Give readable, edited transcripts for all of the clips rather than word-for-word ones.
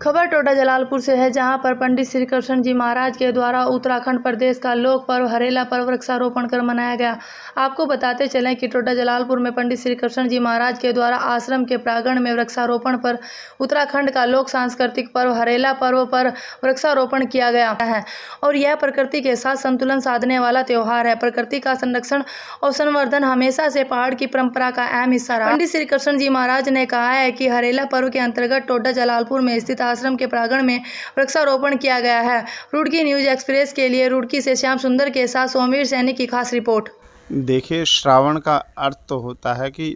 खबर टोडा जलालपुर से है, जहां पर पंडित श्री कृष्ण जी महाराज के द्वारा उत्तराखंड प्रदेश का लोक पर्व हरेला पर्व वृक्षारोपण कर मनाया गया। आपको बताते चलें कि टोडा जलालपुर में पंडित श्री कृष्ण जी महाराज के द्वारा आश्रम के प्रांगण में वृक्षारोपण पर उत्तराखंड का लोक सांस्कृतिक पर्व हरेला पर्व पर वृक्षारोपण किया गया है और यह प्रकृति के साथ संतुलन साधने वाला त्योहार है। प्रकृति का संरक्षण और संवर्धन हमेशा से पहाड़ की परंपरा का अहम हिस्सा रहा। पंडित श्री कृष्ण जी महाराज ने कहा है कि हरेला पर्व के अंतर्गत टोडा जलालपुर में स्थित आश्रम के प्रांगण में वृक्षारोपण किया गया है। रुड़की न्यूज एक्सप्रेस के लिए रुड़की से श्याम सुंदर के साथ सोमवीर सैनी की खास रिपोर्ट। देखिए, श्रावण का अर्थ तो होता है कि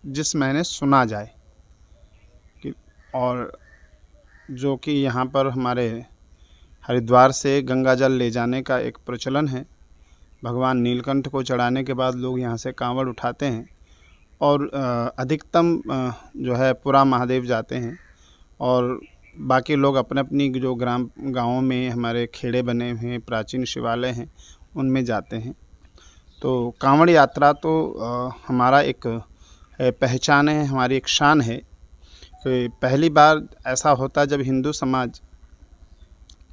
जिस महीने सुना जाए और जो कि यहाँ पर हमारे हरिद्वार से गंगा जल ले जाने का एक प्रचलन है। भगवान नीलकंठ को चढ़ाने के बाद लोग यहाँ से कांवड़ उठाते हैं और अधिकतम जो है पुरा महादेव जाते हैं और बाकी लोग अपने अपनी जो गाँवों में हमारे खेड़े बने हुए हैं, प्राचीन शिवालय हैं, उनमें जाते हैं। तो कांवड़ यात्रा तो हमारा एक पहचान है, हमारी एक शान है कि पहली बार ऐसा होता है जब हिंदू समाज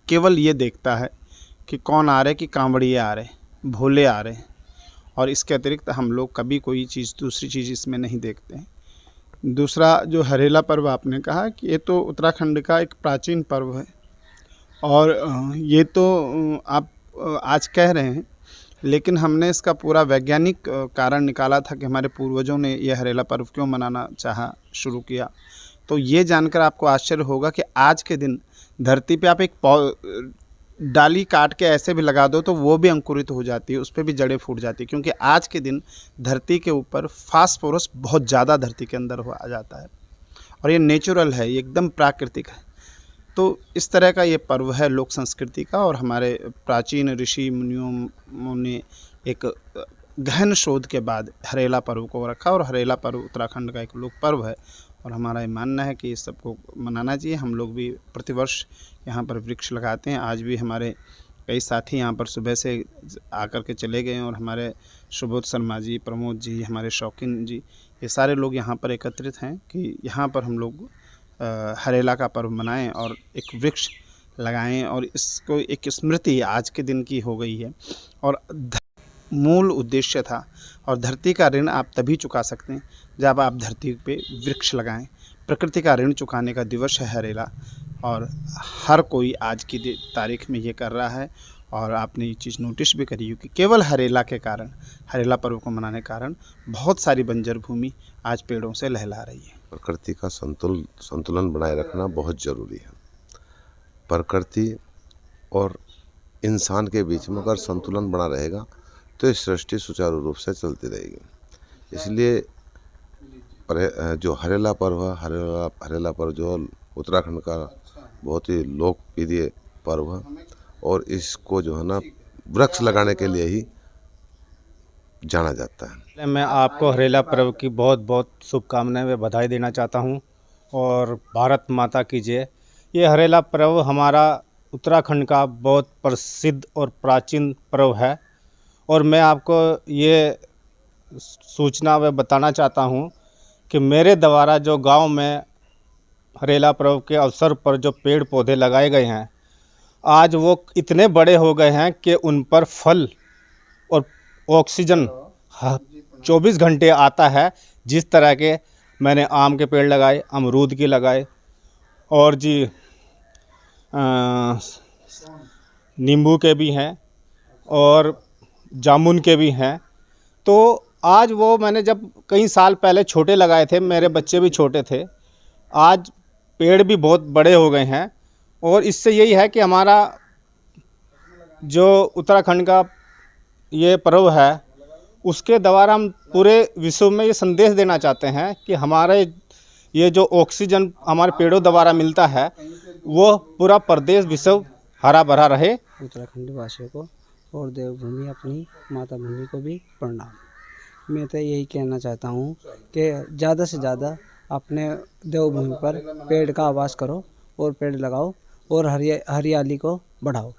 केवल ये देखता है कि कौन आ रहे, कि कांवड़िए आ रहे, भोले आ रहे, और इसके अतिरिक्त हम लोग कभी कोई चीज़ दूसरी चीज़ इसमें नहीं देखते हैं। दूसरा जो हरेला पर्व आपने कहा कि ये तो उत्तराखंड का एक प्राचीन पर्व है और ये तो आप आज कह रहे हैं, लेकिन हमने इसका पूरा वैज्ञानिक कारण निकाला था कि हमारे पूर्वजों ने ये हरेला पर्व क्यों मनाना शुरू किया। तो ये जानकर आपको आश्चर्य होगा कि आज के दिन धरती पे आप एक डाली काट के ऐसे भी लगा दो तो वो भी अंकुरित हो जाती है, उस पर भी जड़ें फूट जाती है, क्योंकि आज के दिन धरती के ऊपर फास्फोरस बहुत ज़्यादा धरती के अंदर आ जाता है और ये नेचुरल है, ये एकदम प्राकृतिक है। तो इस तरह का ये पर्व है लोक संस्कृति का और हमारे प्राचीन ऋषि मुनियों ने एक गहन शोध के बाद हरेला पर्व को रखा और हरेला पर्व उत्तराखंड का एक लोक पर्व है और हमारा ये मानना है कि इस सबको मनाना चाहिए। हम लोग भी प्रतिवर्ष यहाँ पर वृक्ष लगाते हैं। आज भी हमारे कई साथी यहाँ पर सुबह से आकर के चले गए और हमारे सुबोध शर्मा जी, प्रमोद जी, हमारे शौकीन जी, ये सारे लोग यहाँ पर एकत्रित हैं कि यहाँ पर हम लोग हरेला का पर्व मनाएं और एक वृक्ष लगाएं और इसको एक स्मृति आज के दिन की हो गई है और मूल उद्देश्य था। और धरती का ऋण आप तभी चुका सकते हैं जब आप धरती पे वृक्ष लगाएं। प्रकृति का ऋण चुकाने का दिवस है हरेला और हर कोई आज की तारीख में ये कर रहा है और आपने ये चीज़ नोटिस भी करी कि केवल हरेला के कारण, हरेला पर्व को मनाने के कारण बहुत सारी बंजर भूमि आज पेड़ों से लहला रही है। प्रकृति का संतुलन बनाए रखना बहुत ज़रूरी है। प्रकृति और इंसान के बीच में अगर संतुलन बना रहेगा तो इस सृष्टि सुचारू रूप से चलती रहेगी। इसलिए जो हरेला पर्व है, हरेला पर्व जो उत्तराखंड का बहुत ही लोकप्रिय पर्व है और इसको जो है ना वृक्ष लगाने के लिए ही जाना जाता है। मैं आपको हरेला पर्व की बहुत बहुत शुभकामनाएं व बधाई देना चाहता हूं और भारत माता की जय। ये हरेला पर्व हमारा उत्तराखंड का बहुत प्रसिद्ध और प्राचीन पर्व है और मैं आपको ये सूचना व बताना चाहता हूं कि मेरे द्वारा जो गांव में हरेला पर्व के अवसर पर जो पेड़ पौधे लगाए गए हैं, आज वो इतने बड़े हो गए हैं कि उन पर फल और ऑक्सीजन 24 घंटे आता है। जिस तरह के मैंने आम के पेड़ लगाए, अमरूद के लगाए और जी नींबू के भी हैं और जामुन के भी हैं। तो आज वो मैंने जब कई साल पहले छोटे लगाए थे, मेरे बच्चे भी छोटे थे, आज पेड़ भी बहुत बड़े हो गए हैं और इससे यही है कि हमारा जो उत्तराखंड का ये पर्व है उसके द्वारा हम पूरे विश्व में ये संदेश देना चाहते हैं कि हमारे ये जो ऑक्सीजन हमारे पेड़ों द्वारा मिलता है वो पूरा प्रदेश विश्व हरा भरा रहे। उत्तराखंड वासियों को और देवभूमि अपनी माता भूमि को भी प्रणाम। मैं तो यही कहना चाहता हूँ कि ज़्यादा से ज़्यादा अपने देवभूमि पर पेड़ का आवास करो और पेड़ लगाओ और हरियाली को बढ़ाओ।